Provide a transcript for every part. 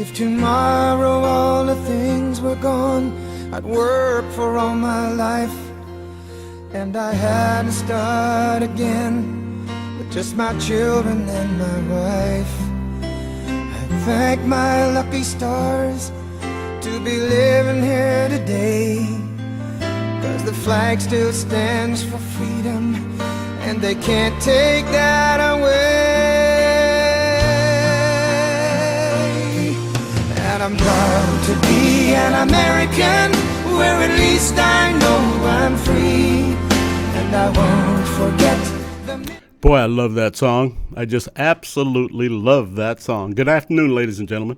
If tomorrow all the things were gone, I'd work for all my life, and I had to start again with just my children and my wife. I thank my lucky stars to be living here today, 'cause the flag still stands for freedom, and they can't take that away. And I'm proud to be an American, where at least I know I'm free, and I won't forget the... Boy, I love that song. I just absolutely love that song. Good afternoon, ladies and gentlemen.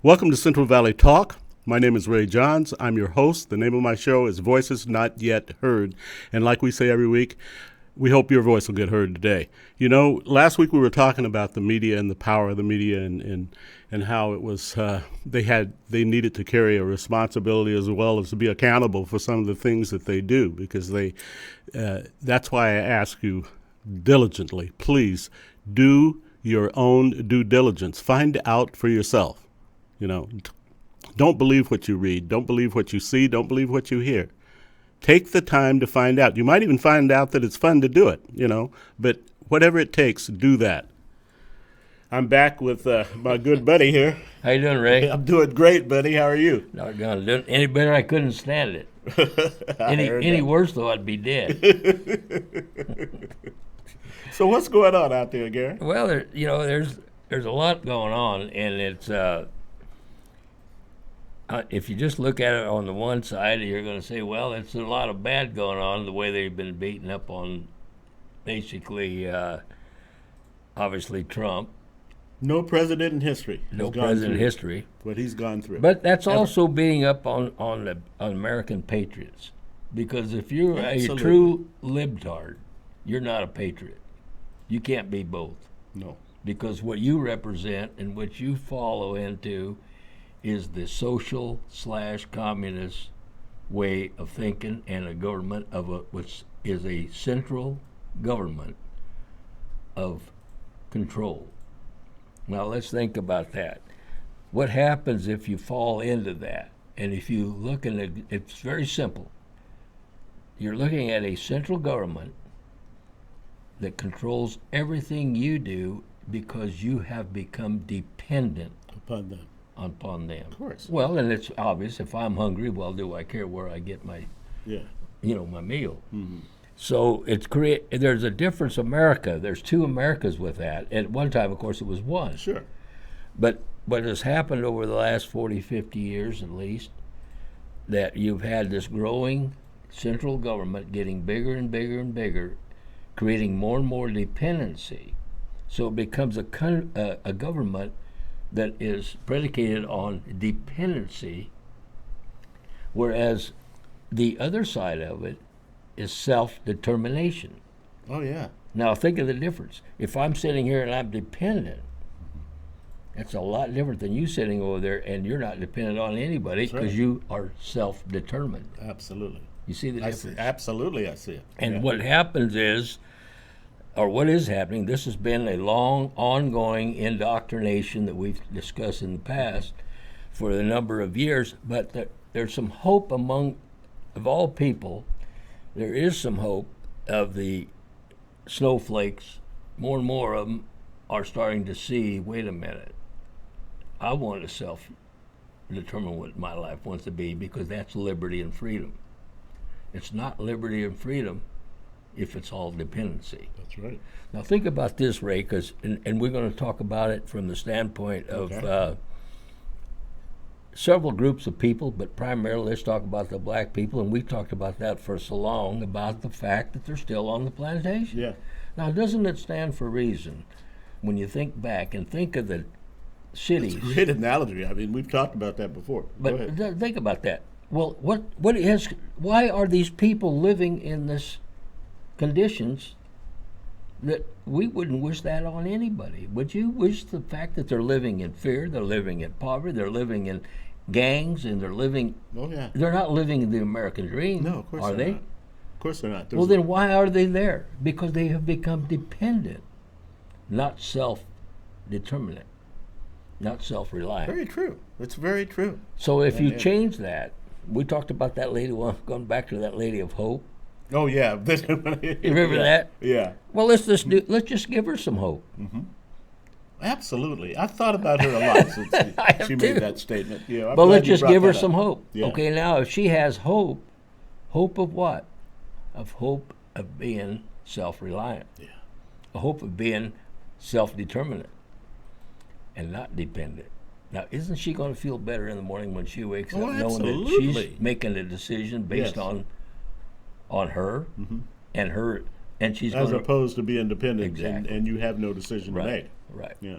Welcome to Central Valley Talk. My name is Ray Johns. I'm your host. The name of my show is Voices Not Yet Heard. And like we say every week, we hope your voice will get heard today. You know, last week we were talking about the media and the power of the media and how it was they needed to carry a responsibility as well as to be accountable for some of the things that they do, because that's why I ask you diligently, please do your own due diligence. Find out for yourself. You know, don't believe what you read. Don't believe what you see. Don't believe what you hear. Take the time to find out. You might even find out that it's fun to do it, you know, but whatever it takes, do that. I'm back with my good buddy here. How you doing, Ray? I'm doing great, buddy. How are you? Not gonna do any better. I couldn't stand it. Any worse, though, I'd be dead. So what's going on out there, Gary? Well, there's a lot going on, and it's if you just look at it on the one side, you're going to say, well, it's a lot of bad going on, the way they've been beating up on basically, obviously, Trump. No president in history. No president in history. What he's gone through. But that's also beating up on American patriots. Because if you're a true libtard, you're not a patriot. You can't be both. No. Because what you represent and what you follow into is the social/communist way of thinking, and a government which is a central government of control. Now let's think about that. What happens if you fall into that? And if you look at it, it's very simple. You're looking at a central government that controls everything you do because you have become dependent upon them. Of course. Well, and it's obvious. If I'm hungry, well, do I care where I get my, my meal? Mm-hmm. So there's a difference. There's two Americas with that. At one time, of course, it was one. Sure. But what has happened over the last 40, 50 years at least, that you've had this growing central government getting bigger and bigger and bigger, creating more and more dependency. So it becomes a government that is predicated on dependency, whereas the other side of it is self-determination. Oh, yeah. Now, think of the difference. If I'm sitting here and I'm dependent, that's a lot different than you sitting over there and you're not dependent on anybody because you are self-determined. Absolutely. You see the difference? Absolutely, I see it. And what happens is, or what is happening, this has been a long, ongoing indoctrination that we've discussed in the past for a number of years, but there's some hope of all people, there is some hope of the snowflakes. More and more of them are starting to see, wait a minute, I want to self-determine what my life wants to be, because that's liberty and freedom. It's not liberty and freedom if it's all dependency. That's right. Now think about this, Ray, and we're going to talk about it from the standpoint of several groups of people, but primarily let's talk about the black people, and we've talked about that for so long, about the fact that they're still on the plantation. Yeah. Now doesn't it stand for reason when you think back and think of the cities? It's a great analogy. I mean, we've talked about that before. But think about that. Well, why are these people living in this conditions that we wouldn't wish that on anybody? Would you wish the fact that they're living in fear, they're living in poverty, they're living in gangs, and they're living... Oh, yeah. They're not living the American dream, no, of course are they? Not. Of course they're not. Well, then why are they there? Because they have become dependent, not self-determinate. not self-reliant. Very true. It's very true. So if you And- change that, we talked about that lady, well, going back to that lady of hope. Oh yeah. You remember Yeah. that? Yeah. Well, let's just give her some hope. Absolutely. I've thought about her a lot since I have she too. made that statement. Yeah. I'm But glad let's you just brought give her that some up. hope. Yeah. Okay, now if she has hope, hope of what? Of hope of being self-reliant. Yeah. A hope of being self-determinate and not dependent. Now, isn't she going to feel better in the morning when she wakes Oh, up knowing that absolutely. she's making a decision based Yes. on her and her, and she's As going to opposed to being dependent Exactly. and you have no decision to right, make. right. Yeah.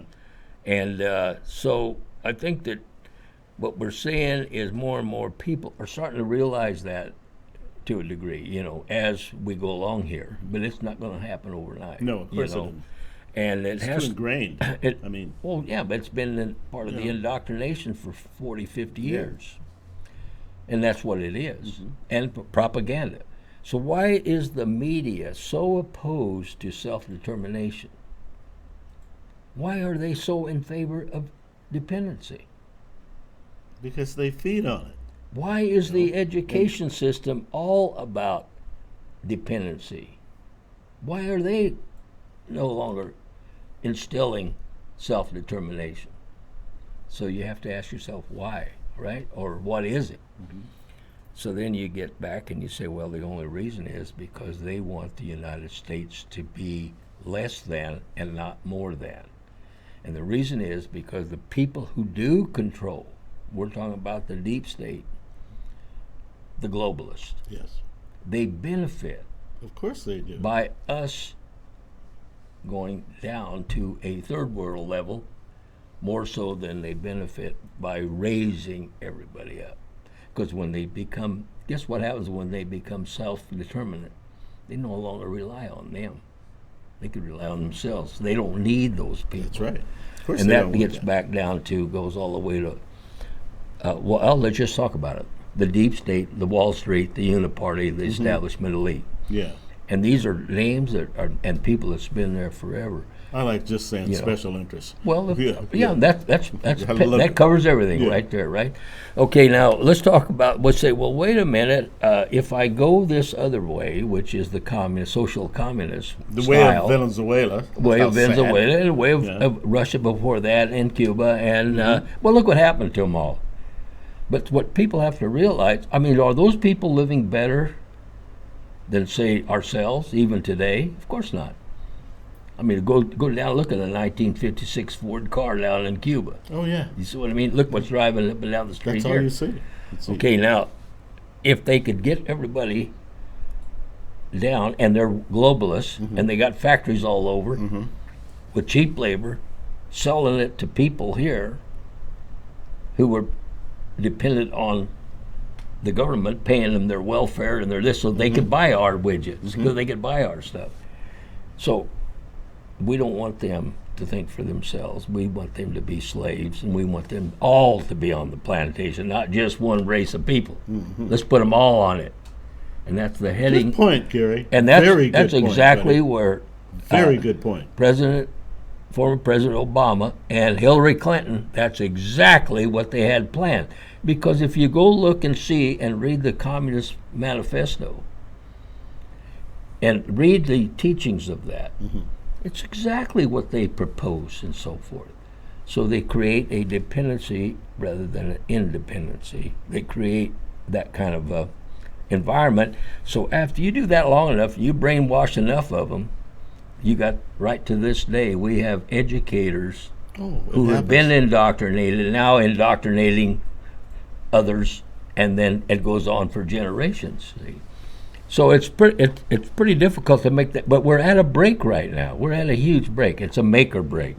And so I think that what we're seeing is more and more people are starting to realize that to a degree, as we go along here. But it's not going to happen overnight. No, of course it know. isn't. And it It's has too ingrained. it, I mean, well, yeah, but it's been part of the Yeah. indoctrination for 40, 50 Yeah. years. And that's what it is. Mm-hmm. And propaganda. So why is the media so opposed to self-determination? Why are they so in favor of dependency? because they feed on it. Why is the education system all about dependency? Why are they no longer instilling self-determination? So you have to ask yourself why, right? Or what is it? So then you get back and you say, well, the only reason is because they want the United States to be less than and not more than. And the reason is because the people who do control, we're talking about the deep state, the globalists, Yes. they benefit Of course they do. by us going down to a third world level more so than they benefit by raising everybody up. Because when they become, guess what happens when they become self-determinant? They no longer rely on them. They can rely on themselves. They don't need those people. That's right. Of course And they that don't want gets back down to, goes all the way to, well, let's just talk about it. The deep state, the Wall Street, the Uniparty, the establishment elite. Yeah. And these are names that are, and people that's been there forever. I like just saying Yeah. special interests. Well, Yeah. that's I love that it. covers everything Yeah. right there, right? Okay, now let's talk about. Let's say, well, wait a minute. If I go this other way, which is the communist, social communist The style, way of Venezuela. way How of sad. Venezuela, and the way of, Yeah. Mm-hmm. of Russia before that, and Cuba, and well, look what happened to them all. But what people have to realize, I mean, are those people living better than, say, ourselves, even today? Of course not. I mean, go down and look at a 1956 Ford car down in Cuba. Oh yeah. You see what I mean? Look what's driving up and down the street That's here. all you see. Okay, now, if they could get everybody down, and they're globalists, and they got factories all over with cheap labor, selling it to people here who were dependent on the government paying them their welfare and their this, so they could buy our widgets, because they could buy our stuff. So we don't want them to think for themselves. We want them to be slaves, and we want them all to be on the plantation, not just one race of people. Let's put them all on it. And that's the heading. Good point, Gary. And that's Very good that's point, exactly buddy. where Very good point. former President Obama and Hillary Clinton, that's exactly what they had planned. Because if you go look and see and read the Communist Manifesto and read the teachings of that, it's exactly what they propose and so forth. So they create a dependency rather than an independency. They create that kind of environment. So after you do that long enough, you brainwash enough of them, you got, right to this day, we have educators Oh, it who have happens. been indoctrinated, now indoctrinating others, and then it goes on for generations. See? So it's pretty difficult to make that, but we're at a break right now. We're at a huge break. It's a make or break.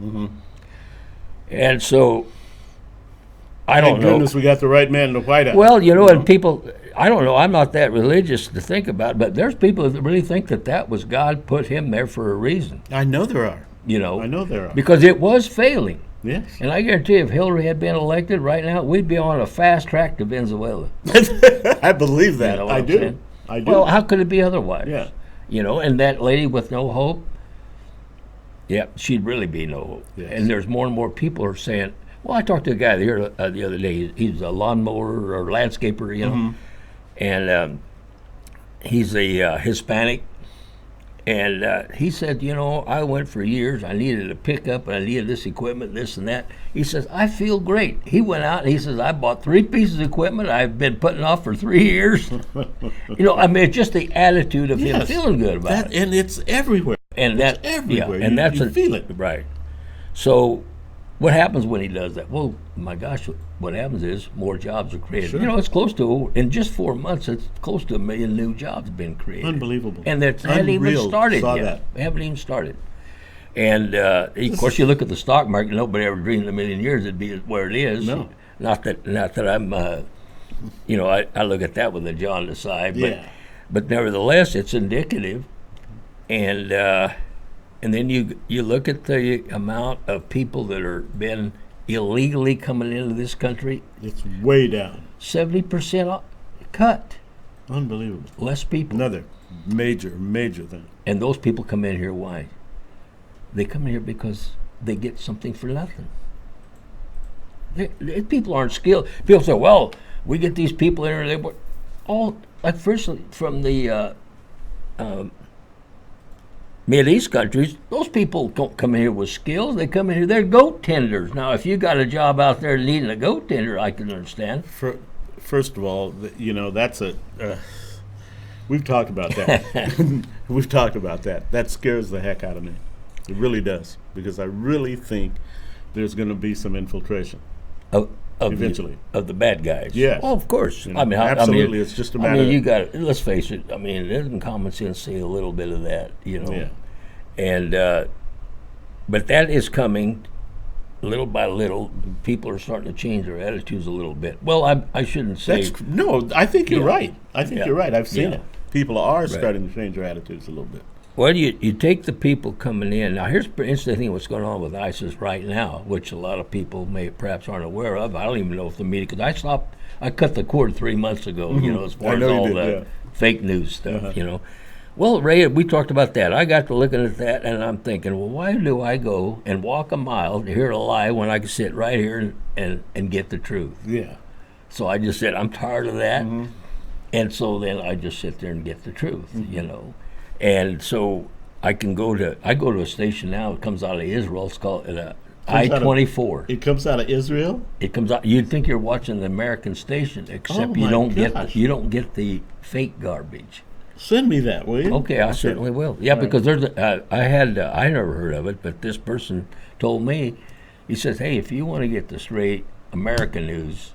And so, I don't Thank know. goodness we got the right man in the White House. Well, and people, I don't know, I'm not that religious to think about it, but there's people that really think that was God put him there for a reason, I know there are. you know. I know there are. Because it was failing. Yes. And I guarantee you, if Hillary had been elected right now, we'd be on a fast track to Venezuela. I believe that. You know what I I'm do. saying? I do. Well, how could it be otherwise? Yeah. You know, and that lady with no hope, yeah, she'd really be no hope. Yes. And there's more and more people are saying, Well, I talked to a guy here the other day. He's a lawnmower or landscaper, you know, and he's a Hispanic. And he said, you know, I went for years. I needed a pickup, and I needed this equipment, this and that. He says, I feel great. He went out, and he says, I bought 3 pieces of equipment I've been putting off for 3 years. You know, I mean, it's just the attitude of him feeling good about it. And it's everywhere. And it's everywhere. Yeah, and that's you feel it. Right. So what happens when he does that? Well, my gosh, what happens is more jobs are created. Sure. You know, it's close to, in just 4 months, it's close to 1 million new jobs been created. Unbelievable. And they haven't even started Saw yet. that. They haven't even started. And, of course, you look at the stock market, nobody ever dreamed in a million years it'd be where it is. No. Not that I'm, you know, I look at that with a jaundiced eye. But nevertheless, it's indicative. And then you look at the amount of people that are been illegally coming into this country. It's way down. 70% cut. Unbelievable. Less people. Another major thing. And those people come in here, why? They come in here because they get something for nothing. People aren't skilled. People say, well, we get these people in here, they work. All, like first from the Mideast countries, those people don't come in here with skills. They come in here, they're goat tenders. Now, if you got a job out there needing a goat tender, I can understand. First of all, you know, that's we've talked about that. We've talked about that. That scares the heck out of me. It really does, because I really think there's going to be some infiltration eventually of the bad guys. Yes. Oh, of course. You know, absolutely. It's just a matter. I mean, you got. Let's face it. I mean, doesn't common sense say a little bit of that? You know. Yeah. And but that is coming, little by little. People are starting to change their attitudes a little bit. Well, I shouldn't say. No, I think you're right. I think you're right. I've seen Yeah. it. People are starting to change their attitudes a little bit. Well, you take the people coming in. Now, here's an interesting thing what's going on with ISIS right now, which a lot of people may perhaps aren't aware of. I don't even know if the media, because I cut the cord 3 months ago, you know, as far as all the fake news stuff, you know. Well, Ray, we talked about that. I got to looking at that, and I'm thinking, well, why do I go and walk a mile to hear a lie when I can sit right here and get the truth? Yeah. So I just said, I'm tired of that. And so then I just sit there and get the truth, you know. And so I go to a station now. It comes out of Israel. It's called I-24. It comes out of Israel? It comes out. You'd think you're watching the American station, except you don't get the fake garbage. Send me that, will you? Okay, I certainly will. Yeah, because there's I never heard of it, but this person told me. He says, hey, if you want to get the straight American news,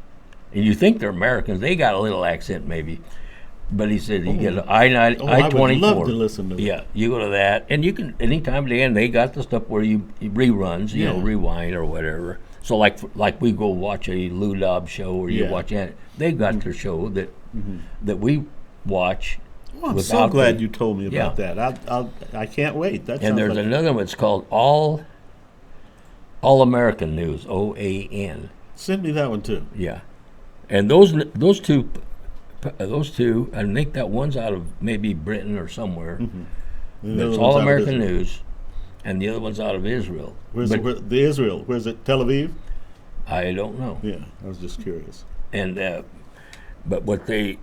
and you think they're Americans, they got a little accent maybe. But he said you get I-24. I would love to listen to that. Yeah, you go to that, and you can anytime of the end. They got the stuff where you reruns, you know, rewind or whatever. So like we go watch a Lou Dobbs show, or you watch it. They got their show that we watch. Well, I'm so glad you told me about that. I can't wait. And there's another one. It's called All American News, OAN. Send me that one too. Yeah, and those two, I think that one's out of maybe Britain or somewhere. It's All American News, and the other one's out of Israel. Where's Israel? Where's it? Tel Aviv? I don't know. Yeah, I was just curious. And but what they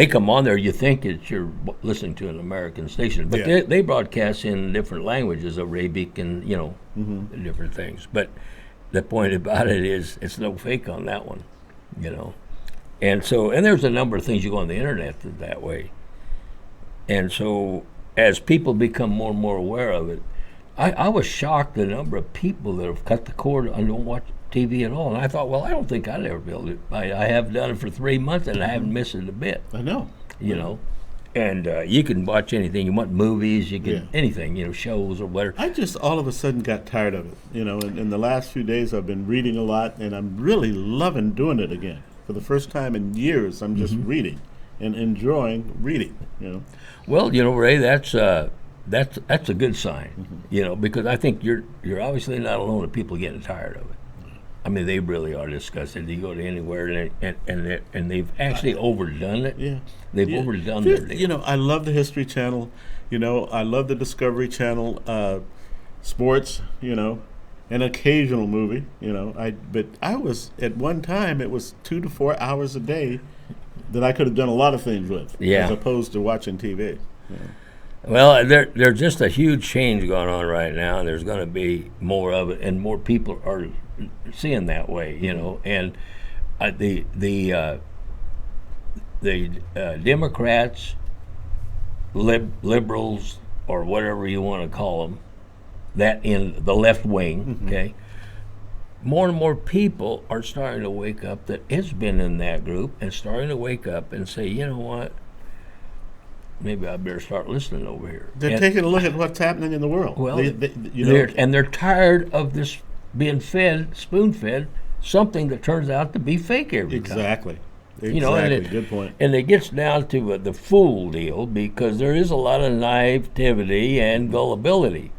come on there, you think that you're listening to an American station, but they broadcast in different languages, Arabic and different things. But the point about it is, it's no fake on that one, you know. And there's a number of things you go on the internet that way. And so as people become more and more aware of it, I was shocked the number of people that have cut the cord and don't watch TV at all. And I thought, well, I don't think I'd ever be able to. I have done it for 3 months and I haven't missed it a bit. I know. You know. And you can watch anything you want, movies, you can anything, shows or whatever. I just all of a sudden got tired of it. In the last few days I've been reading a lot, and I'm really loving doing it again. For the first time in years, I'm just reading and enjoying reading. Well, Ray, that's a good sign. Because I think you're obviously not alone with people getting tired of it. I mean, they really are disgusted. You go to anywhere, and they've actually overdone it. Yeah, they've overdone their. I love the History Channel. I love the Discovery Channel. Sports. an occasional movie, but I was, at one time, it was 2 to 4 hours a day that I could have done a lot of things with, Yeah. as opposed to watching TV. Well, there's just a huge change going on right now, and there's going to be more of it, and more people are seeing that way, And the Democrats, liberals, or whatever you want to call them, that in the left wing, okay, more and more people are starting to wake up that has been in that group and starting to wake up and say, you know what, maybe I better start listening over here. They're taking a look at what's happening in the world. Well, They- they're tired of this being spoon-fed, something that turns out to be fake every time. Exactly. And Good point. And it gets down to the fool deal, because there is a lot of naivety and gullibility.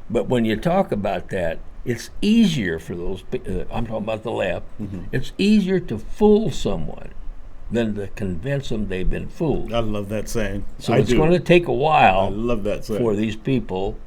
But when you talk about that, it's easier for those, I'm talking about the left, it's easier to fool someone than to convince them they've been fooled. I love that saying. So it's going to take a I while love that saying. for these people.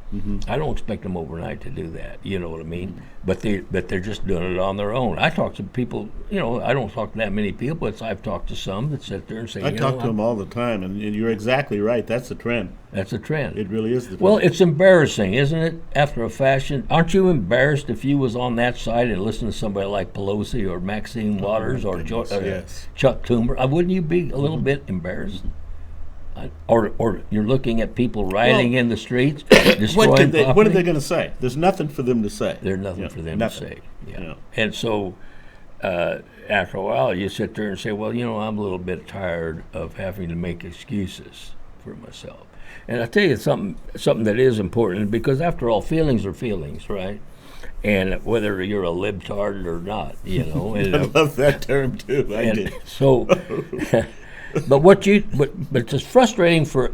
I don't expect them overnight to do that. You know what I mean? But they're just doing it on their own. I talk to people. I don't talk to that many people, but I've talked to some that sit there and say, I talk to them all the time, and you're exactly right. That's the trend. That's a trend. It really is the trend. Well, it's embarrassing, isn't it? After a fashion, aren't you embarrassed if you was on that side and listened to somebody like Pelosi or Maxine Waters or goodness, yes. Chuck Toomer? Wouldn't you be a little bit embarrassed? Or you're looking at people rioting in the streets, destroying what are they property. going to say? There's nothing for them to say. There's nothing for them nothing. to say. Yeah. Yeah. And so after a while, you sit there and say, well, I'm a little bit tired of having to make excuses for myself. And I tell you something that is important, because after all, feelings are feelings, right? And whether you're a libtard or not, And, I love that term too. I did. So, but it's just frustrating for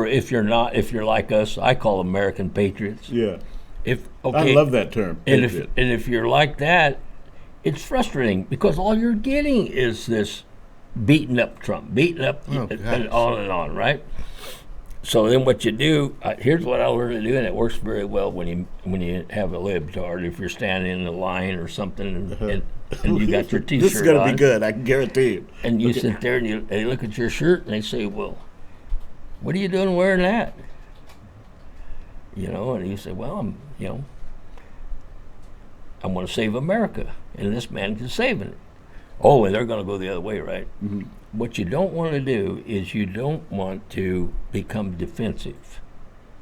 if you're like us. I call American patriots. Yeah. I love that term. And Patriot. if you're like that, it's frustrating, because all you're getting is this beating up Trump, beating up, and on, right? So then what you do, here's what I learned to do, and it works very well when you have a libtard. If you're standing in the line or something, and you got your T-shirt This is going to on, be good. I can guarantee you. and you sit there and they look at your shirt and they say, well, what are you doing wearing that? And you say, well, I want to save America, and this man is saving it. Oh, and they're going to go the other way, right? Mm-hmm. What you don't want to do is you don't want to become defensive.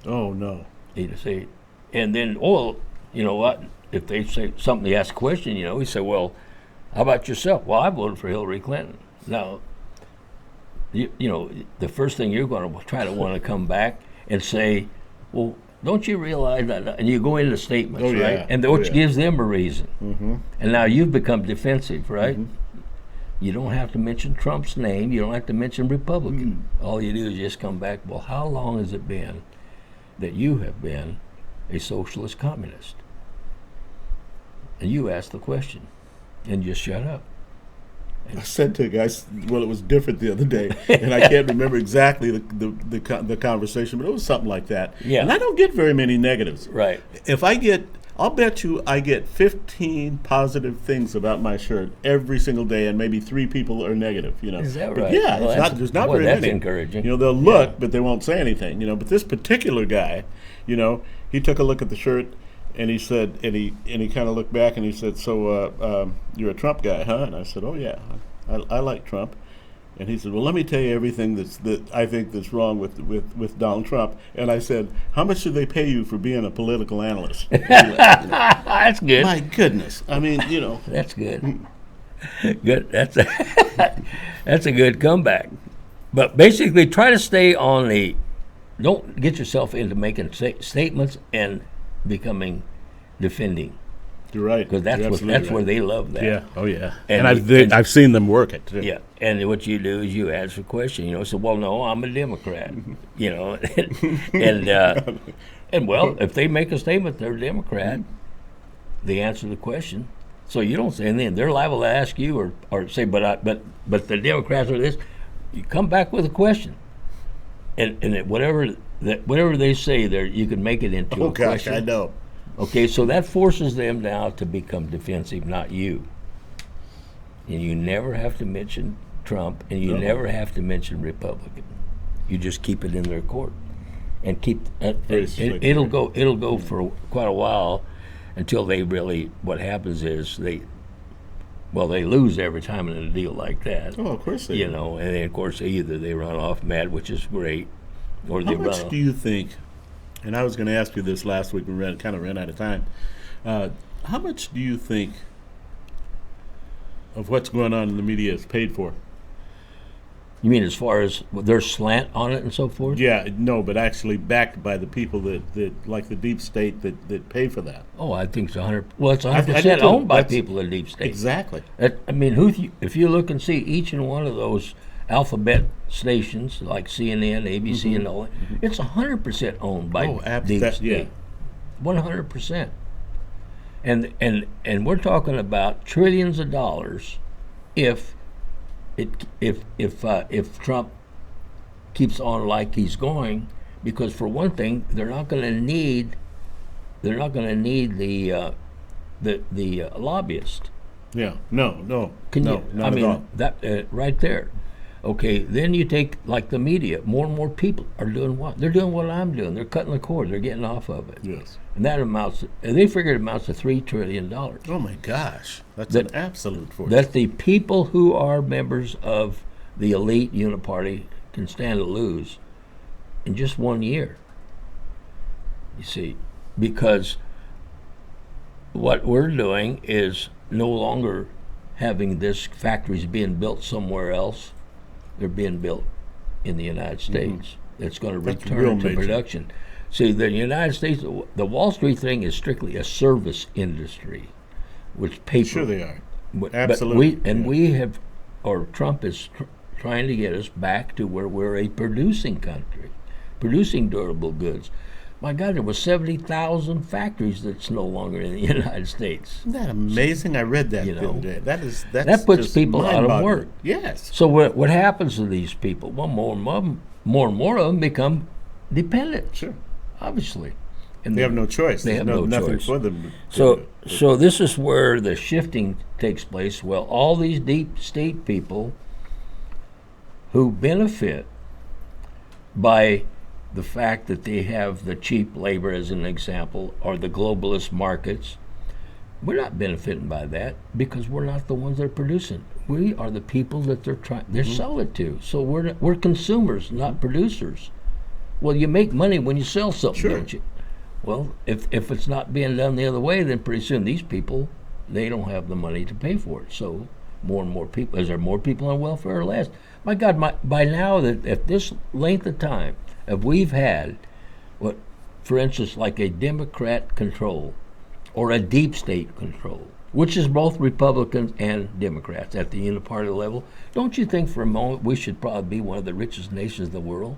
Oh, no. You say, and then, you know what? If they say something, they ask a question, you say, well, how about yourself? Well, I voted for Hillary Clinton. Now, the first thing you're going to try to want to come back and say, well, don't you realize that? And you go into statements, right? And which gives them a reason. Mm-hmm. And now you've become defensive, right? Mm-hmm. You don't have to mention Trump's name. You don't have to mention Republican. All you do is just come back, well, how long has it been that you have been a socialist communist? And you ask the question and just shut up. I said to a guy, well, it was different the other day, and I can't remember exactly the conversation, but it was something like that. Yeah. And I don't get very many negatives. Right. I'll bet you I get 15 positive things about my shirt every single day, and maybe 3 people are negative. Is that But right? yeah, Well, there's not boy, very that's many. encouraging. They'll look, but they won't say anything. But this particular guy, he took a look at the shirt, and he said, and he kind of looked back, and he said, so you're a Trump guy, huh? And I said, oh yeah, I like Trump. And he said, well, let me tell you everything that I think that's wrong with Donald Trump. And I said, how much should they pay you for being a political analyst? That's good. My goodness. I mean, That's good. Good. That's a good comeback. But basically, try to stay on the. Don't get yourself into making statements and becoming defending. You're right. Because that's where they love that. Yeah. Oh, yeah. And I've seen them work it, too. Yeah. And what you do is you ask a question, so, well, no, I'm a Democrat, and well, if they make a statement they're a Democrat, they answer the question. So you don't say anything. They're liable to ask you or say, but the Democrats are this. You come back with a question, and whatever they say there, you can make it into a question. I know. Okay, so that forces them now to become defensive, not you. And you never have to mention Trump, and you No. never have to mention Republican. You just keep it in their court, and keep. Very strict. It'll go for quite a while, until they really. What happens is they lose every time in a deal like that. Oh, of course they do. And then of course either they run off mad, which is great, or How they run much off. do you think, and I was going to ask you this last week, we kind of ran out of time, how much do you think of what's going on in the media is paid for? You mean as far as their slant on it and so forth? Yeah, no, but actually backed by the people that like the deep state that pay for that. Oh, I think it's 100. Well, it's I do 100% too. owned by That's- people in deep state. Exactly. I mean, if you look and see each and one of those alphabet stations like CNN, ABC, and all that, it's 100% owned by deep state. 100%. And we're talking about trillions of dollars if Trump keeps on like he's going, because for one thing, they're not going to need the lobbyist. Yeah. No. Can no, you? not I at mean, all. that right there. Okay, then you take like the media. More and more people are doing what? They're doing what I'm doing. They're cutting the cord. They're getting off of it. Yes. And that amounts. And they figure it amounts to $3 trillion. Oh my gosh, that's That- an absolute fortune. That the people who are members of the elite uniparty can stand to lose in just 1 year. You see, because what we're doing is no longer having this factories being built somewhere else. They're being built in the United States. It's going to That's return real to major. production. See, the United States, the Wall Street thing is strictly a service industry, which paper. Sure they are. But Absolutely, we have, or Trump is trying to get us back to where we're a producing country, producing durable goods. My God, there was 70,000 factories that's no longer in the United States. Isn't that amazing? I read that You the know, other day. That's that puts just people out of mind-boggling. work. Yes. So what happens to these people? Well, more and more of them become dependent, Sure. obviously. And They have no choice. They There's have no nothing choice. for them. So this is where the shifting takes place. Well, all these deep state people who benefit by the fact that they have the cheap labor, as an example, or the globalist markets, we're not benefiting by that because we're not the ones that are producing. We are the people that they're selling it to. So we're consumers, not producers. Well, you make money when you sell something, Sure. don't you? Well, if it's not being done the other way, then pretty soon these people, they don't have the money to pay for it. So more and more people, is there more people on welfare or less? My God, by now, that at this length of time, if we've had what, for instance, like a Democrat control or a deep state control, which is both Republicans and Democrats at the uniparty level, don't you think for a moment we should probably be one of the richest nations in the world?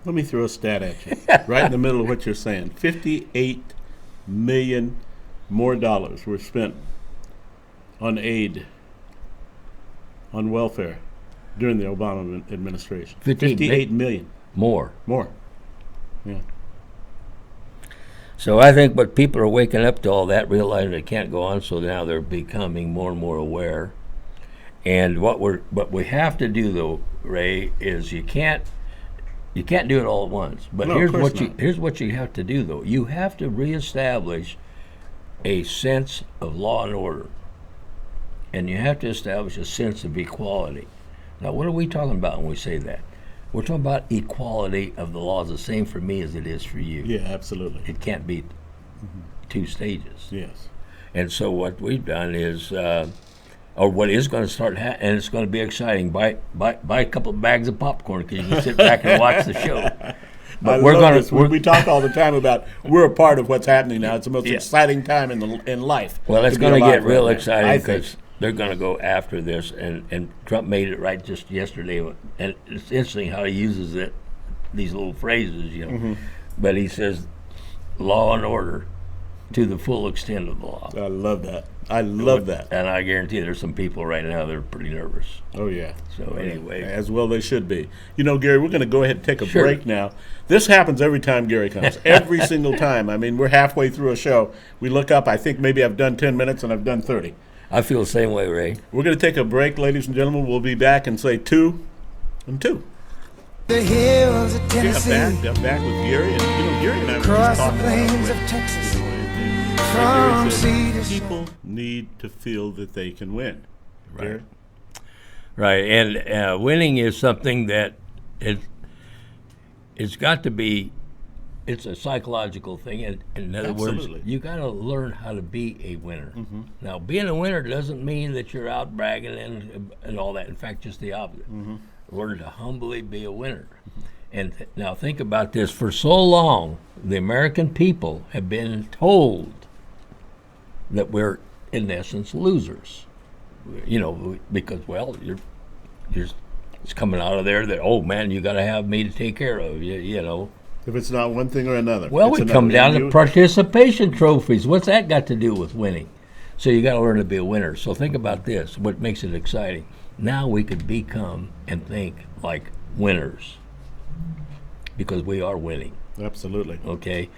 Let me throw a stat at you, right in the middle of what you're saying. $58 million more dollars were spent on aid, on welfare, during the Obama administration. 58 million More. more. Yeah. So I think, but people are waking up to all that, realizing it can't go on. So now they're becoming more and more aware. And what we have to do, though, Ray, is you can't do it all at once. But No, of course not. here's what you have to do, though. You have to reestablish a sense of law and order, and you have to establish a sense of equality. Now, what are we talking about when we say that? We're talking about equality of the laws, the same for me as it is for you. Yeah, absolutely. It can't be two stages. Yes. And so what we've done is, or what is going to start, and it's going to be exciting. Buy a couple of bags of popcorn because you can sit back and watch the show. But I love this. We talk all the time about we're a part of what's happening now. It's the most Yeah. exciting time in life. Well, it's be going to alive get real right now, exciting I think. because they're going to go after this, and Trump made it right just yesterday. And it's interesting how he uses it, these little phrases, you know. Mm-hmm. But he says, "Law and order to the full extent of the law. I love that. I love that. And I guarantee there's some people right now that are pretty nervous. Oh, yeah. So anyway. As well they should be. You know, Gary, we're going to go ahead and take a Sure. break now. This happens every time Gary comes. Every single time. I mean, we're halfway through a show. We look up. I think maybe I've done 10 minutes and I've done 30. I feel the same way, Ray. We're going to take a break, ladies and gentlemen. We'll be back and say 2 and 2. The hills of Yeah, Tennessee, I'm back with Gary. And, you know, Gary and I were across just the talking about plains of it. Texas, And from Gary sea to said, sea. people need to feel that they can win. Gary? Right, and winning is something that it's got to be. It's a psychological thing, and in other Absolutely. words, you got to learn how to be a winner. Mm-hmm. Now, being a winner doesn't mean that you're out bragging and all that. In fact, just the opposite. Mm-hmm. Learn to humbly be a winner. And now think about this. For so long, the American people have been told that we're, in essence, losers. You know, because, well, you're it's coming out of there that, oh, man, you got to have me to take care of, you know. If it's not one thing or another. Well, it's we come another. down And to participation trophies. What's that got to do with winning? So you got to learn to be a winner. So think about this, what makes it exciting. Now we could become and think like winners because we are winning, Absolutely. okay?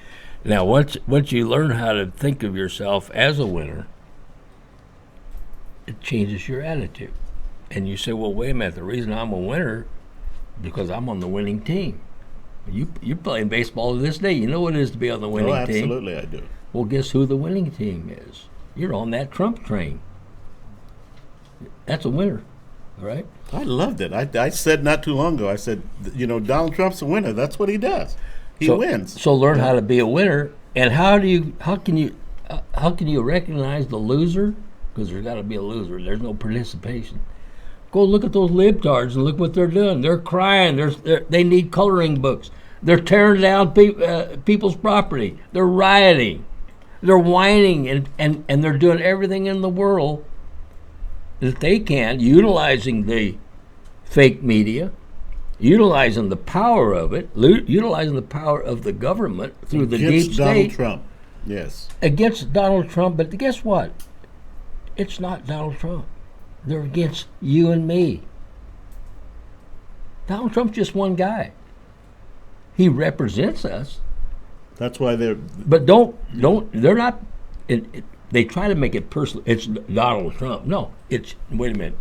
Now, once you learn how to think of yourself as a winner, it changes your attitude. And you say, well, wait a minute, the reason I'm a winner is because I'm on the winning team. You're playing baseball to this day. You know what it is to be on the winning Oh, team. absolutely, I do. Well, guess who the winning team is? You're on that Trump train. That's a winner, all right? I loved it. I said not too long ago, I said, you know, Donald Trump's a winner. That's what he does. He wins. So learn how to be a winner. And how can you recognize the loser? Because there's got to be a loser. There's no participation. Go look at those libtards and look what they're doing. They're crying. They need coloring books. They're tearing down people's property. They're rioting. They're whining, and they're doing everything in the world that they can, utilizing the fake media, utilizing the power of it, utilizing the power of the government through the Against deep Donald state Trump. Yes. against Donald Trump. But guess what? It's not Donald Trump. They're against you and me. Donald Trump's just one guy. He represents us. That's why they're. But they're not. They try to make it personal. It's Donald Trump. No, it's wait a minute.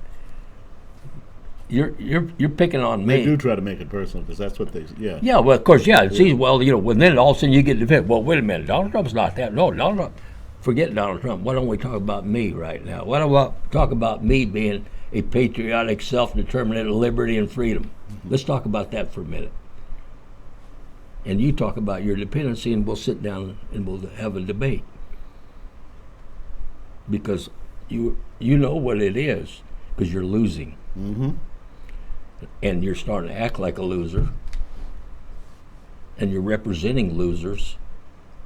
You're picking on me. They do try to make it personal because that's what they. Yeah. Yeah, well, of course, yeah. It's easy. Well, you know, when then all of a sudden you get defended. Well, wait a minute. Donald Trump's not that. No, Donald Trump. Forget Donald Trump. Why don't we talk about me right now? Why don't we talk about me being a patriotic, self-determined liberty and freedom? Let's talk about that for a minute. And you talk about your dependency, and we'll sit down and we'll have a debate. Because you know what it is, because you're losing. Mm-hmm. And you're starting to act like a loser. And you're representing losers.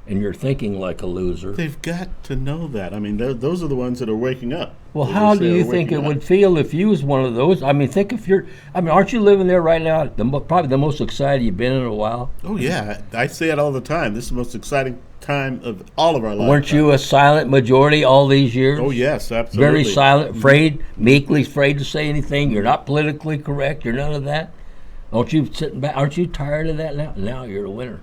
And you're thinking like a loser. They've got to know that. I mean, those are the ones that are waking up. Well, They how say do you are think it waking would up. feel if you was one of those? I mean, think if you're. I mean, aren't you living there right now? Probably the most excited you've been in a while. Oh yeah, I say it all the time. This is the most exciting time of all of our lives. Weren't you a silent majority all these years? Oh yes, absolutely. Very silent, afraid, meekly afraid to say anything. You're not politically correct. You're none of that. Don't you sitting back? Aren't you tired of that now? Now you're a winner.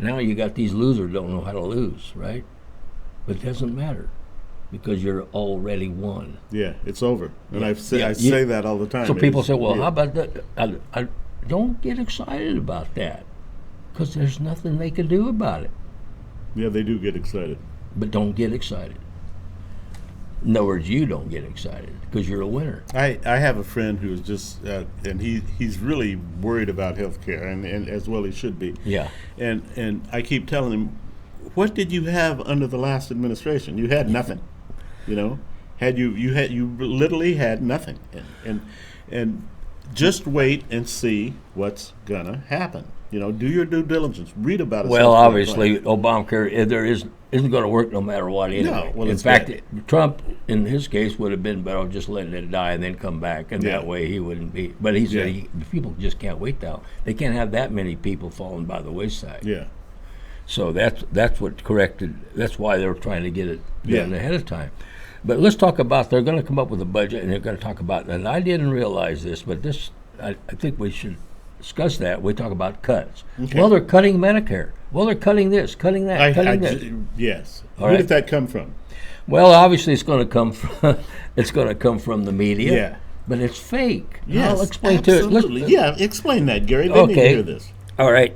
Now you got these losers don't know how to lose, right? But it doesn't matter because you're already won. Yeah, it's over, and Yeah. I say that all the time. So people It's- say, well, yeah. how about that? I don't get excited about that because there's nothing they can do about it. Yeah, they do get excited. But don't get excited. In other words, you don't get excited because you're a winner. I have a friend who's just, and he's really worried about health care, and as well he should be. Yeah. And I keep telling him, what did you have under the last administration? You had nothing, you know. You literally had nothing, and just wait and see what's gonna happen. You know, do your due diligence, read about it. Well, obviously, Obamacare isn't going to work no matter what anyway. No, well, in it's fact, bad. Trump, in his case, would have been better off just letting it die and then come back, and Yeah. that way he wouldn't be. But he said Yeah. people just can't wait now. They can't have that many people falling by the wayside. Yeah. So that's what corrected. That's why they were trying to get it done Yeah. ahead of time. But let's talk about. They're going to come up with a budget, and they're going to talk about. And I didn't realize this, but this I think we should discuss that. We talk about cuts. Okay. Well, they're cutting Medicare. Well, they're cutting this, cutting that, cutting this. Yes. All Where right. did that come from? Well, obviously, it's going to come from. It's going to come from the media. Yeah. But it's fake. Yes. I'll explain absolutely. to it. Yeah. Explain that, Gary. They need to Okay. hear this. All right.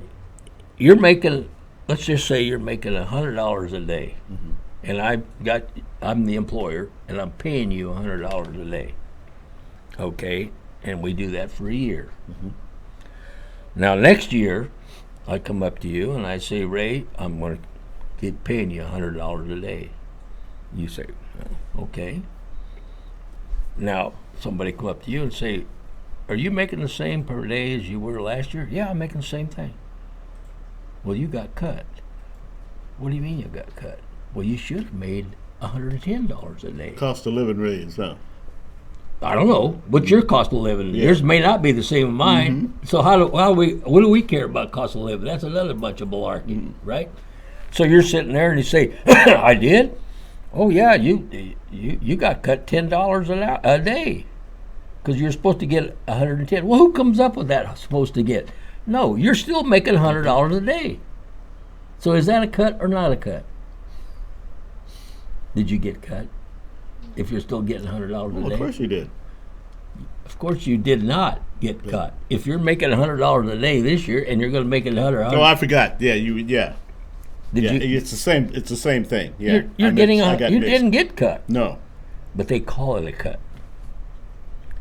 You're making. Let's just say you're making $100 a day, and I'm the employer, and I'm paying you $100 a day. Okay, and we do that for a year. Now next year, I come up to you and I say, Ray, I'm going to keep paying you $100 a day. You say, okay. Now somebody come up to you and say, are you making the same per day as you were last year? Yeah, I'm making the same thing. Well, you got cut. What do you mean you got cut? Well, you should have made $110 a day. Cost of living raise, huh? I don't know. What's your cost of living? Yeah. Yours may not be the same as mine. So what do we care about cost of living? That's another bunch of malarkey, right? So you're sitting there and you say, I did? Oh yeah, you got cut $10 a day because you're supposed to get 110. Well, who comes up with that supposed to get? No, you're still making $100 a day. So is that a cut or not a cut? Did you get cut? If you're still getting $100 a Well, day? of course you did. Of course you did not get cut. If you're making $100 a day this year and you're going to make it $100, Oh, I forgot. Yeah, Yeah. did Yeah. you? It's the same. It's the same thing. Yeah. You're getting I a, got you mixed. didn't get cut, No. but they call it a cut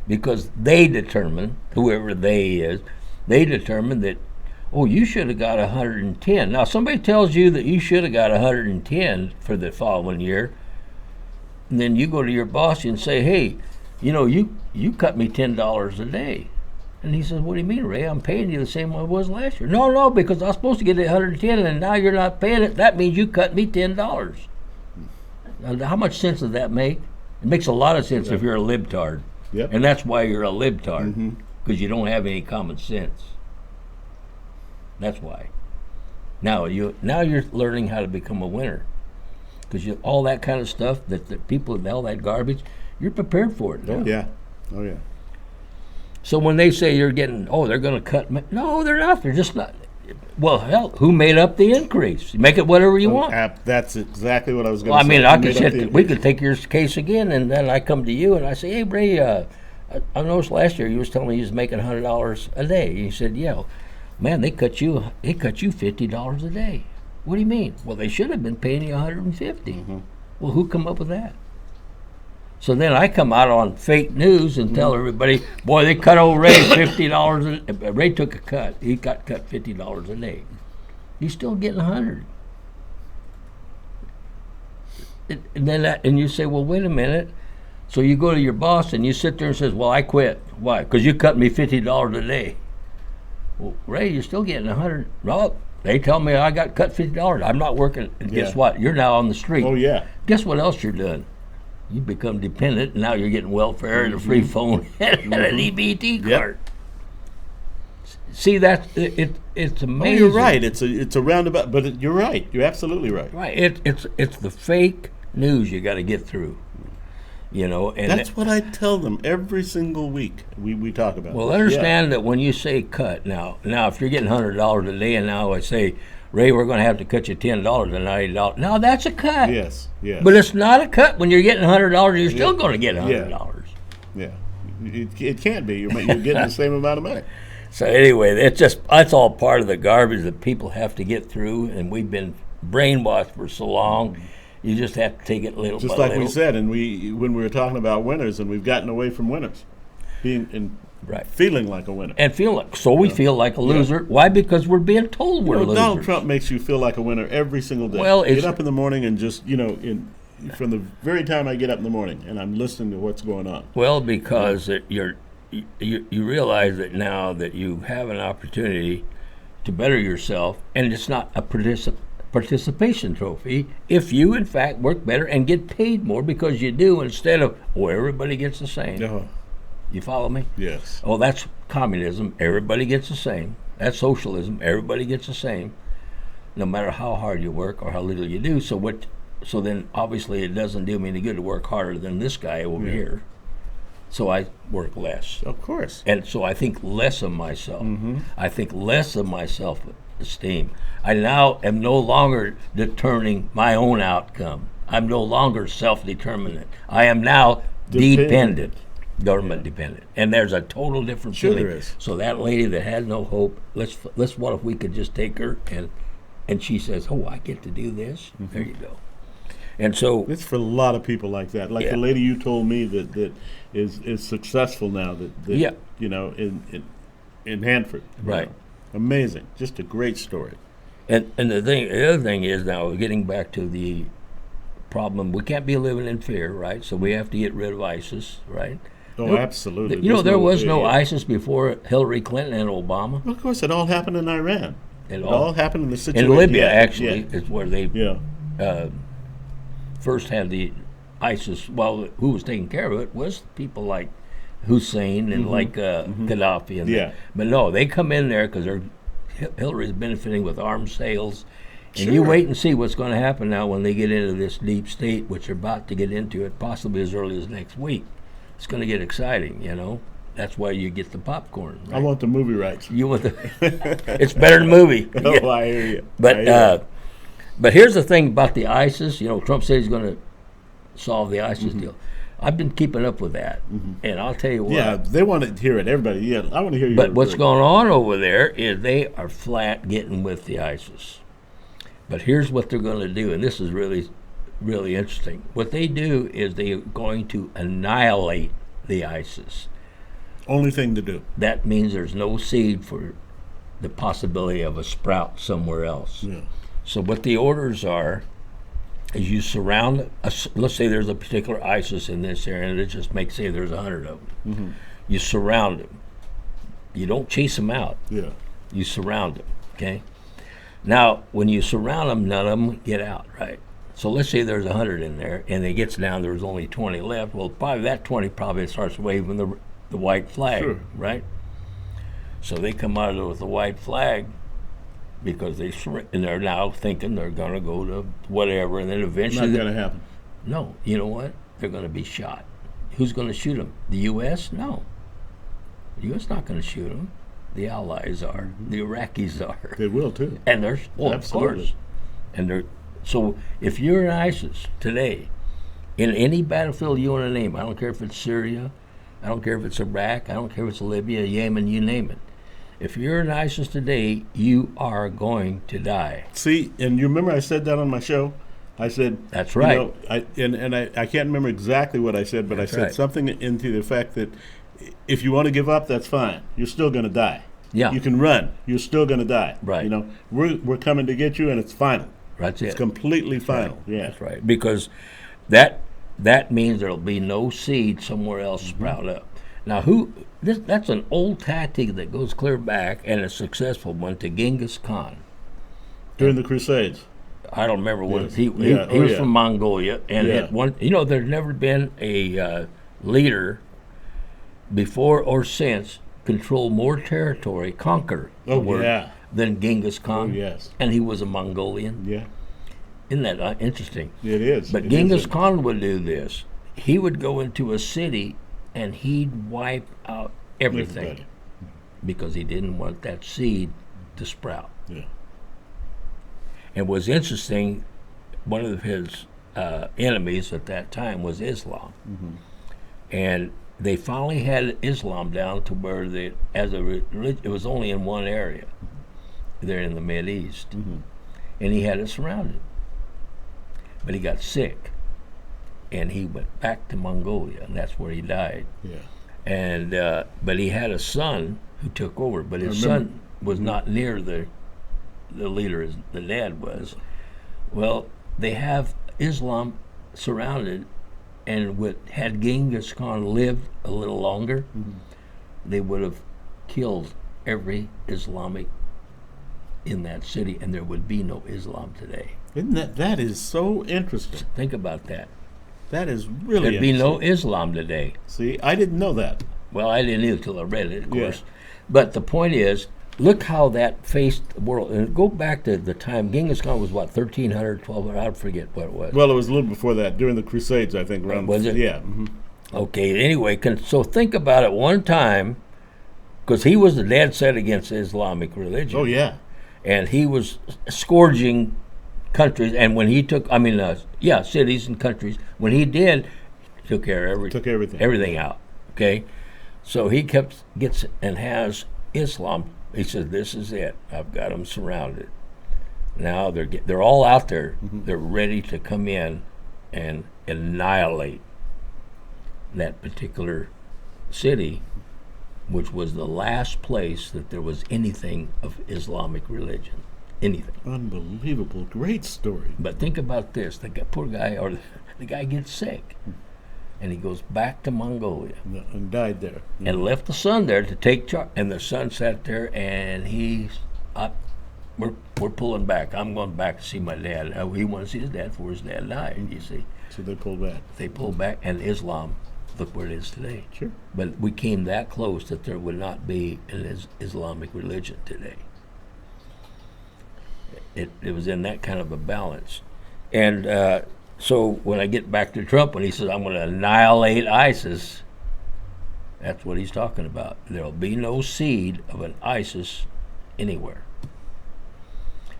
because they determine, whoever they is, they determine that, oh, you should have got 110. Now somebody tells you that you should have got 110 for the following year, and then you go to your boss and say, hey, you cut me $10 a day. And he says, what do you mean, Ray? I'm paying you the same way I was last year. No, because I was supposed to get 110 and now you're not paying it. That means you cut me $10. Now, how much sense does that make? It makes a lot of sense if you're a libtard. Yep. And that's why you're a libtard, because you don't have any common sense. That's why. Now you're learning how to become a winner, because all that kind of stuff that people, all that garbage, you're prepared for it. Now. Oh yeah. Oh yeah. So when they say you're getting, they're going to cut, no, they're not. They're just not. Well, hell, who made up the increase? Make it whatever you want. That's exactly what I was going Well, to I say. mean, I Who could made up say the we could take your case again, and then I come to you and I say, hey, Ray, I noticed last year you was telling me you was making $100 a day. You said, yeah, man, they cut you $50 a day. What do you mean? Well, they should have been paying you $150. Well, who come up with that? So then I come out on fake news and tell everybody, boy, they cut old Ray $50. Ray took a cut. He got cut $50 a day. He's still getting 100. And you say, well, wait a minute. So you go to your boss and you sit there and says, well, I quit. Why? Because you cut me $50 a day. Well, Ray, you're still getting 100. No, they tell me I got cut $50. I'm not working. And guess Yeah. what? You're now on the street. Oh yeah. Guess what else you're doing? You become dependent, and now you're getting welfare and a free phone and an EBT card. See, it's Oh, amazing. you're right. It's a roundabout, but you're right. You're absolutely right. Right. It's the fake news you got to get through. And That's what I tell them every single week. We talk about. well, this. understand that when you say cut now if you're getting $100 a day, and now I say, Ray, we're going to have to cut you $10 and $90. Now that's a cut. Yes. Yes. But it's not a cut when you're getting $100. You're still going to get $100. Yeah. It can't be. You're getting the same amount of money. So anyway, that's all part of the garbage that people have to get through, and we've been brainwashed for so long. You just have to take it little Just by like little. we said, and when we were talking about winners, and we've gotten away from winners, Right. feeling like a winner. And we feel like a loser. Why? Because we're being told we're losers. Donald Trump makes you feel like a winner every single day. Well, get up in the morning and just from the very time I get up in the morning and I'm listening to what's going on. Well, because you realize that now that you have an opportunity to better yourself, and it's not a participation trophy if you in fact work better and get paid more, because you do, instead of everybody gets the same. Oh, You follow me? yes. Oh, that's communism. Everybody gets the same. That's socialism. Everybody gets the same. no matter how hard you work or how little you do. So then obviously it doesn't do me any good to work harder than this guy over here. So I work less. Of course. And so I think less of myself. I think less of my self-esteem. I now am no longer determining my own outcome. I'm no longer self-determinant. I am now dependent, government dependent. And there's a total difference. Sure feeling. there is. So that lady that had no hope, let's what if we could just take her and she says, "Oh, I get to do this." There you go. And so It's for a lot of people like that. Like the lady you told me that is successful now. That you know in Hanford. Right. know. Amazing. Just a great story. And the other thing is now getting back to the problem. We can't be living in fear, right? So we have to get rid of ISIS, right? Oh, absolutely. You know, there was no way. ISIS before Hillary Clinton and Obama. Of course, it all happened in Iran. It all happened in the situation. In Libya, yeah, actually, yeah. is where they Yeah. first had the ISIS. Well, who was taking care of it was people like Hussein and like Gaddafi. And Yeah. But no, they come in there because Hillary's benefiting with arms sales. And you Sure. wait and see what's going to happen now when they get into this deep state, which they're about to get into it, possibly as early as next week. It's going to get exciting, you know. That's why you get the popcorn. Right? I want the movie rights. You want the. It's better than movie. Oh, I hear you. But here's the thing about the ISIS. You know, Trump said he's going to solve the ISIS deal. I've been keeping up with that, and I'll tell you what. Yeah, they want to hear it. Everybody, yeah, I want to hear you. But what's going on over there is they are flat getting with the ISIS. But here's what they're going to do, and this is really, really interesting. What they do is they're going to annihilate the ISIS. Only thing to do. That means there's no seed for the possibility of a sprout somewhere else. Yeah. So what the orders are is you surround, let's say there's a particular ISIS in this area, and let's just say there's 100 of them. You surround them. You don't chase them out. Yeah. You surround them, okay? Now, when you surround them, none of them get out, right? So let's say there's 100 in there, and it gets down, there's only 20 left. Well, probably that 20 probably starts waving the white flag, Sure. right? So they come out of there with the white flag because and they're now thinking they're going to go to whatever, and then eventually... Not going to happen. No, you know what? They're going to be shot. Who's going to shoot them? The U.S.? No. The U.S. not going to shoot them. The Allies are. The Iraqis are. They will too. And there's, of Absolutely. course. And they're, so if you're in ISIS today, in any battlefield you want to name, I don't care if it's Syria, I don't care if it's Iraq, I don't care if it's Libya, Yemen, you name it. If you're in ISIS today, you are going to die. See, and you remember I said that on my show? I said, That's right. You know, I can't remember exactly what I said, but That's I said right. something into the fact that if you want to give up, that's fine. You're still going to die. Yeah. You can run. You're still going to die. Right. You know, we're coming to get you, and it's final. That's It's it. completely final. Right. Yeah. That's right. Because that means there'll be no seed somewhere else sprout up. Now, that's an old tactic that goes clear back, and a successful one, to Genghis Khan. During the Crusades. I don't remember what Yes. he Yeah. he Oh, was yeah. from Mongolia, and Yeah. at one, you know, there's never been a leader before or since control more territory, conquer the Oh, word, yeah. than Genghis Khan. Oh, yes. And he was a Mongolian. Yeah. Isn't that interesting? It is. But It Genghis is. Khan would do this. He would go into a city and he'd wipe out everything Everybody. because he didn't want that seed to sprout. Yeah. It was interesting, one of his enemies at that time was Islam. And they finally had Islam down to where it was only in one area there in the Mideast. And he had it surrounded. But he got sick. And he went back to Mongolia, and that's where he died. Yeah. And but he had a son who took over, but his son was not near the leader as the dad was. Well, they have Islam surrounded, and had Genghis Khan lived a little longer, they would have killed every Islamic in that city, and there would be no Islam today. Isn't that is so interesting? Think about that. That is really There'd be no interesting. Islam today. See, I didn't know that. Well, I didn't either until I read it, of Yeah. course. But the point is, look how that faced the world. And go back to the time Genghis Khan was what, 1300, 1200, I forget what it was. Well, it was a little before that, during the Crusades, I think. Around, was it? Yeah. Okay, anyway, so think about it one time, because he was dead set against Islamic religion. Oh, yeah. And he was scourging countries, and when he took, cities and countries, when he did, he took care of Took everything. everything out, okay? So he gets and has Islam. He says, this is it. I've got them surrounded. Now they're all out there. They're ready to come in and annihilate that particular city, which was the last place that there was anything of Islamic religion. Anything. Unbelievable. Great story. But think about this. Poor guy, or the guy gets sick, and he goes back to Mongolia. And died there. And left the son there to take charge. And the son sat there, and we're pulling back. I'm going back to see my dad. He wanted to see his dad before his dad died, you see. So they pulled back. They pulled back, and Islam, look where it is today. Sure. But we came that close that there would not be an Islamic religion today. It was in that kind of a balance. And so when I get back to Trump, when he says, I'm going to annihilate ISIS, that's what he's talking about. There'll be no seed of an ISIS anywhere.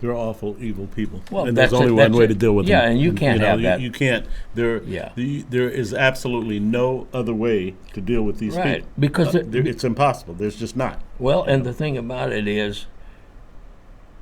They're awful, evil people. Well, and there's only one way to deal with them. Yeah, and you can't have that. You can't. There is absolutely no other way to deal with these Right, people. because it's impossible. There's just not. Well, and the thing about it is,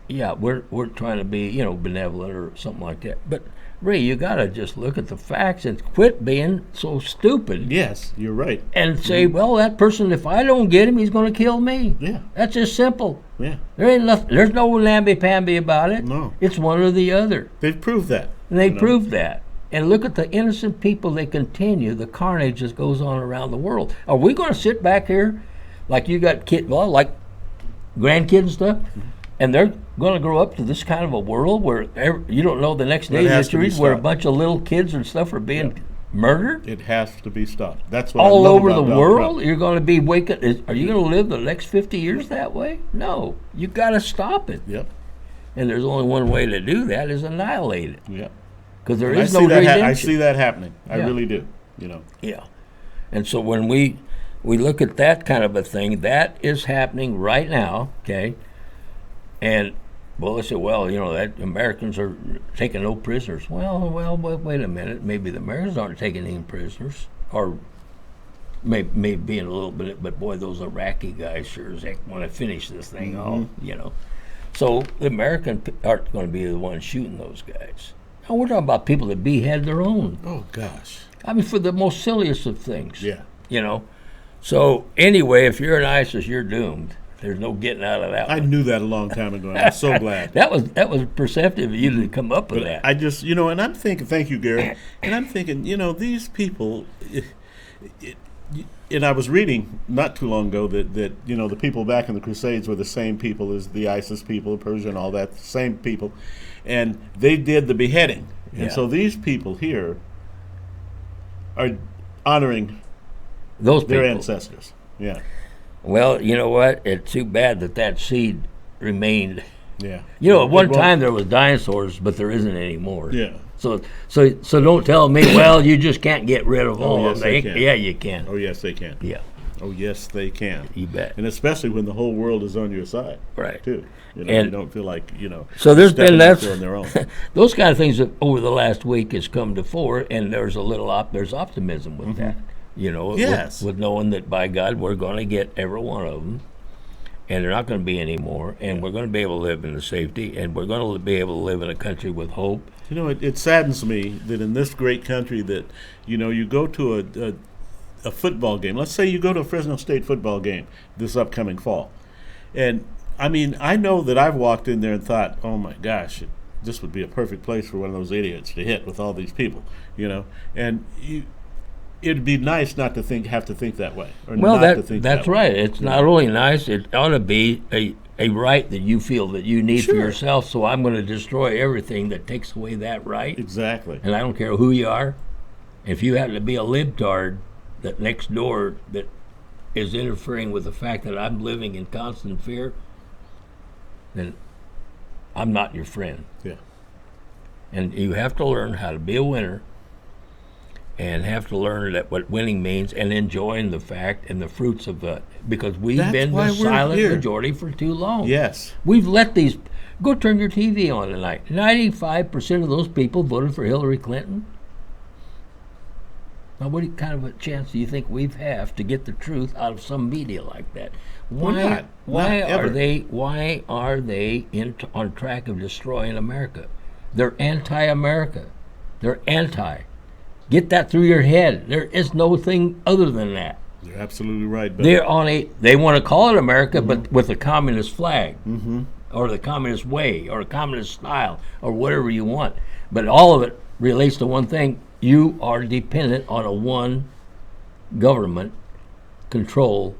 we're trying to be, benevolent or something like that. But Ray, you got to just look at the facts and quit being so stupid. Yes, you're right. And say, well, that person, if I don't get him, he's going to kill me. Yeah. That's just simple. Yeah. There's no namby-pamby about it. No. It's one or the other. They've proved that. And they proved that. And look at the innocent people they continue, the carnage that goes on around the world. Are we going to sit back here like you got like grandkids and stuff, and they're going to grow up to this kind of a world where you don't know the next day where a bunch of little kids and stuff are being murdered? It has to be stopped. That's what all I love over about the Donald world. Trump. You're going to be waking. Are you going to live the next 50 years that way? No, you got to stop it. Yep. And there's only one way to do that is annihilate it. Yep. Because there I is see no that redemption. I see that happening. I Yeah. really do. Yeah. And so when we look at that kind of a thing, that is happening right now, okay? And, well, they say, that Americans are taking no prisoners. Well, wait a minute. Maybe the Americans aren't taking any prisoners, or maybe being a little bit, but boy, those Iraqi guys sure as heck want to finish this thing off, So the Americans aren't going to be the ones shooting those guys. Now, we're talking about people that behead their own. Oh, gosh. I mean, for the most silliest of things. Yeah. So anyway, if you're an ISIS, you're doomed. There's no getting out of that I one. knew that a long time ago. I'm so glad. That was perceptive of you to come up with that. I just, and I'm thinking, thank you, Gary. And I'm thinking, these people, and I was reading not too long ago that the people back in the Crusades were the same people as the ISIS people, Persia and all that, same people. And they did the beheading. And so these people here are honoring Those their people. ancestors. Yeah. Well, you know what? It's too bad that seed remained. Yeah. At one time there was dinosaurs, but there isn't anymore. Yeah. So don't tell me, well, you just can't get rid of all yes, of they them. can. Yeah, you can. Oh, yes, they can. Yeah, Oh, yes, they can. you bet. And especially when the whole world is on your side. Right. Too. You And- don't feel like, So there's stepping been out that. there on their own. Those kind of things that over the last week has come to fore, and there's there's optimism with that. Yes. with knowing that by God we're going to get every one of them, and they're not going to be any more, and we're going to be able to live in the safety, and we're going to be able to live in a country with hope. It saddens me that in this great country that, you go to a football game. Let's say you go to a Fresno State football game this upcoming fall. And, I know that I've walked in there and thought, oh, my gosh, this would be a perfect place for one of those idiots to hit with all these people, And it'd be nice not to have to think that way. Or Well, not to think that's that way. right. It's not only nice; it ought to be a right that you feel that you need for Sure. yourself. So I'm going to destroy everything that takes away that right. Exactly. And I don't care who you are. If you happen to be a libtard that next door that is interfering with the fact that I'm living in constant fear, then I'm not your friend. Yeah. And you have to learn how to be a winner, and have to learn that what winning means, and enjoying the fact and the fruits of it. Because we've That's been why the we're silent here. majority for too long. Yes. We've let these. Go turn your TV on tonight. 95% of those people voted for Hillary Clinton. Now, what kind of a chance do you think we have to get the truth out of some media like that? Not Why ever. are they? Why are they on track of destroying America? They're anti-America. They're anti. Get that through your head. There is no thing other than that. You're absolutely right. But They're on a. They want to call it America, but with a communist flag, or the communist way, or a communist style, or whatever you want. But all of it relates to one thing: you are dependent on a one government control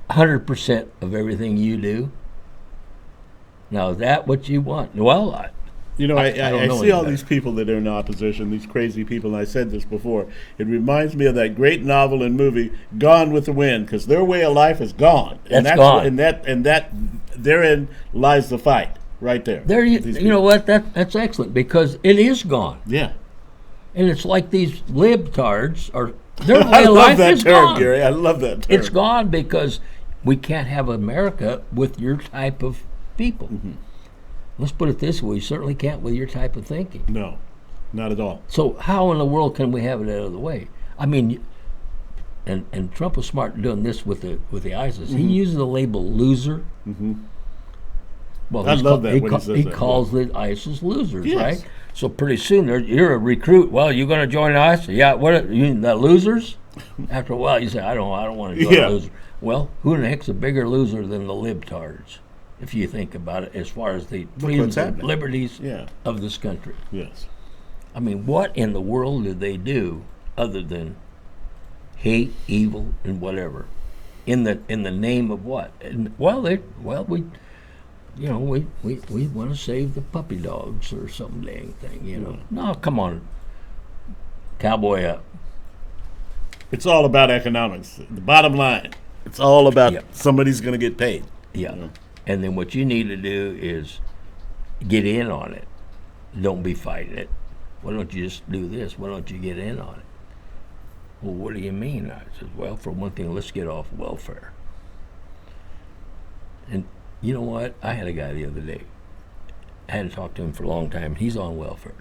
100% of everything you do. Now, is that what you want? Well, I don't know see any all better. these people that are in opposition, these crazy people, and I said this before. It reminds me of that great novel and movie, Gone with the Wind, because their way of life is gone. That's gone. And that therein lies the fight, right there. there you, These you know people. what? That's excellent, because it is gone. Yeah. And it's like these libtards are. Their I way of love life that is term, gone. Gary. I love that term. It's gone because we can't have America with your type of people. Let's put it this way: we certainly can't with your type of thinking. No, not at all. So how in the world can we have it out of the way? I mean, and Trump was smart in doing this with the ISIS. He uses the label loser. Well, I love that when he says he that, calls the ISIS losers, Yes. right? So pretty soon you're a recruit. Well, you're going to join ISIS? Yeah. What? You the losers? After a while, you say, I don't want to join Yeah. a loser. Well, who in the heck's a bigger loser than the libtards? If you think about it, as far as the freedoms and happening. liberties Yeah. of this country. Yes. I mean, what in the world did they do other than hate, evil, and whatever? In the name of what? And, we want to save the puppy dogs or some dang thing, you know. No, come on, cowboy up. It's all about economics. The bottom line. It's all about Yep. somebody's going to get paid. Yeah. You know? And then what you need to do is get in on it. Don't be fighting it. Why don't you just do this? Why don't you get in on it? Well, what do you mean? I said, well, for one thing, let's get off welfare. And you know what? I had a guy the other day. I hadn't talked to him for a long time. He's on welfare.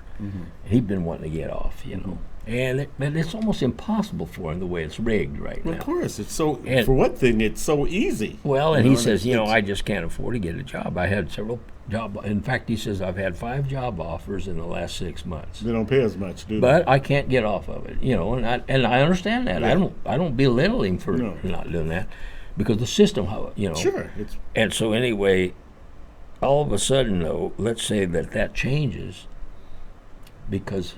He'd been wanting to get off, you know. And it's almost impossible for him the way it's rigged right Well, now. of course, it's so. And- for one thing, it's so easy. Well, and You he know, says, it's- I just can't afford to get a job. I had several job. In fact, he says I've had 5 job offers in the last 6 months, They don't pay as much, do they? but I can't get off of it. And I understand that. Yeah. I don't belittle him for No. not doing that, because the system, Sure. It's And so anyway, all of a sudden, though, let's say that changes, because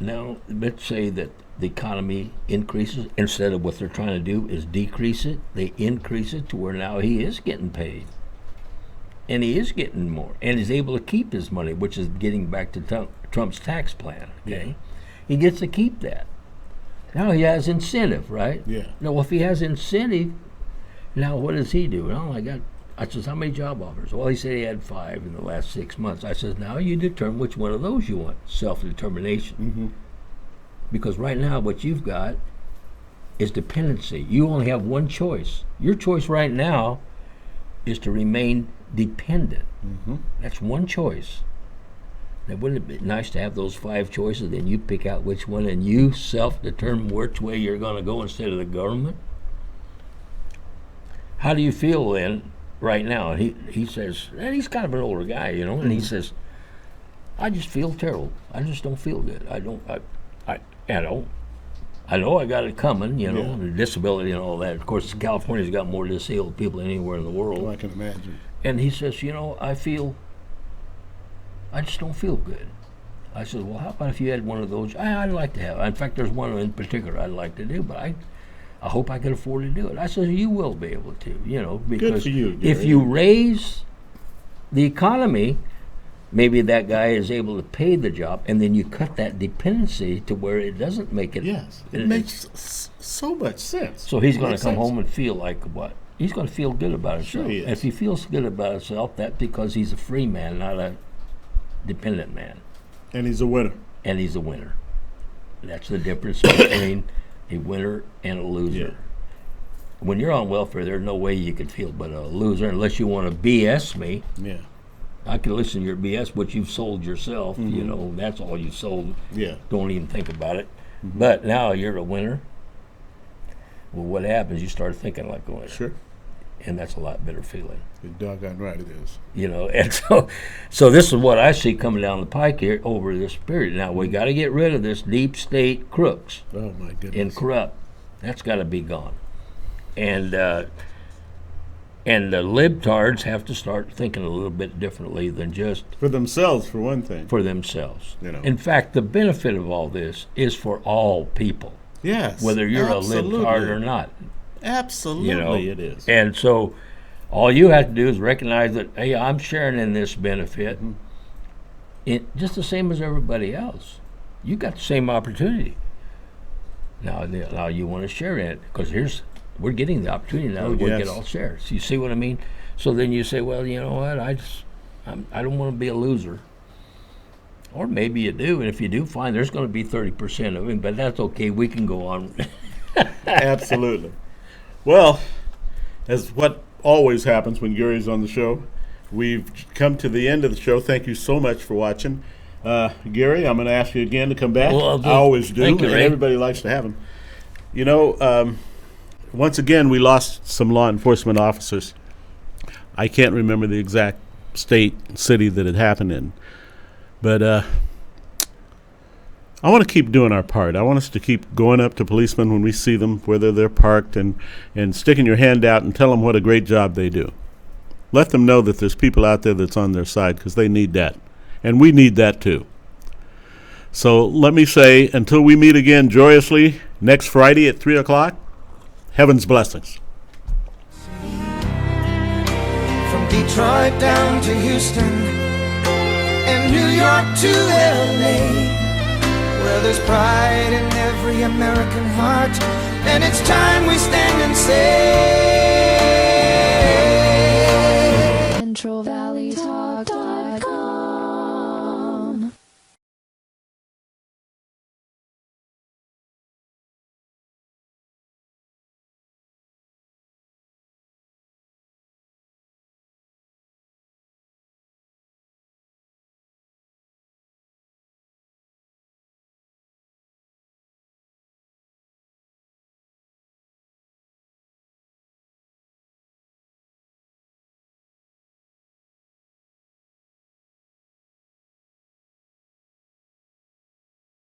now let's say that the economy increases, instead of what they're trying to do is decrease it, they increase it to where now he is getting paid. And he is getting more, and he's able to keep his money, which is getting back to Trump's tax plan. Okay, he gets to keep that. Now he has incentive, right? Yeah. Now, if he has incentive, now what does he do? Well, I says, how many job offers? Well, he said he had 5 in the last 6 months. I says, now you determine which one of those you want, self-determination. Because right now what you've got is dependency. You only have one choice. Your choice right now is to remain dependent. That's one choice. Now, wouldn't it be nice to have those 5 choices, then you pick out which one and you self-determine which way you're going to go instead of the government? How do you feel then, right now? And he says, and he's kind of an older guy, and he says, I just feel terrible. I just don't feel good. I know I got it coming, and disability and all that. Of course, California's got more disabled people than anywhere in the world. I can imagine. And he says, I just don't feel good. I said, well, how about if you had one of those? I'd like to have. In fact, there's one in particular I'd like to do, but I hope I can afford to do it. I said, you will be able to, because Good for you, if Gary. you raise the economy, maybe that guy is able to pay the job, and then you cut that dependency to where it doesn't make it. Yes, it makes so much sense. So he's going to Makes come sense. home and feel like what? he's going to feel good about himself. Sure he is. If he feels good about himself, that's because he's a free man, not a dependent man. And he's a winner. And he's a winner. That's the difference between a winner and a loser. Yeah. When you're on welfare, there's no way you could feel but a loser unless you want to BS me. Yeah. I can listen to your BS, but you've sold yourself. You know, that's all you sold. Yeah. Don't even think about it. But now you're a winner. Well, what happens? You start thinking like a winner. Sure. And that's a lot better feeling. You're doggone right it is. You know, and so this is what I see coming down the pike here over this period. Now, we got to get rid of this deep state crooks Oh, my goodness. and corrupt. That's got to be gone. And the libtards have to start thinking a little bit differently than just For themselves, for one thing. for themselves. You know. In fact, the benefit of all this is for all people, Yes. whether you're absolutely. a libtard or not. Absolutely, You know, it is. And so, all you have to do is recognize that, hey, I'm sharing in this benefit, just the same as everybody else. You got the same opportunity. Now you want to share in it because we're getting the opportunity now. Oh, that we yes. get all shares. You see what I mean? So then you say, well, you know what? I don't want to be a loser. Or maybe you do, and if you do, fine. There's going to be 30% of it, but that's okay. We can go on. Absolutely. Well, as what always happens when Gary's on the show, we've come to the end of the show. Thank you so much for watching. Gary, I'm going to ask you again to come back. Well, I always do, thank you, and Ray. everybody likes to have him. You know, once again, we lost some law enforcement officers. I can't remember the exact state, city that it happened in. But I want to keep doing our part. I want us to keep going up to policemen when we see them, whether they're parked, and sticking your hand out and tell them what a great job they do. Let them know that there's people out there that's on their side, because they need that. And we need that too. So let me say, until we meet again joyously next Friday at 3 o'clock, heaven's blessings. From Detroit down to Houston and New York to LA, where there's pride in every American heart, and it's time we stand and say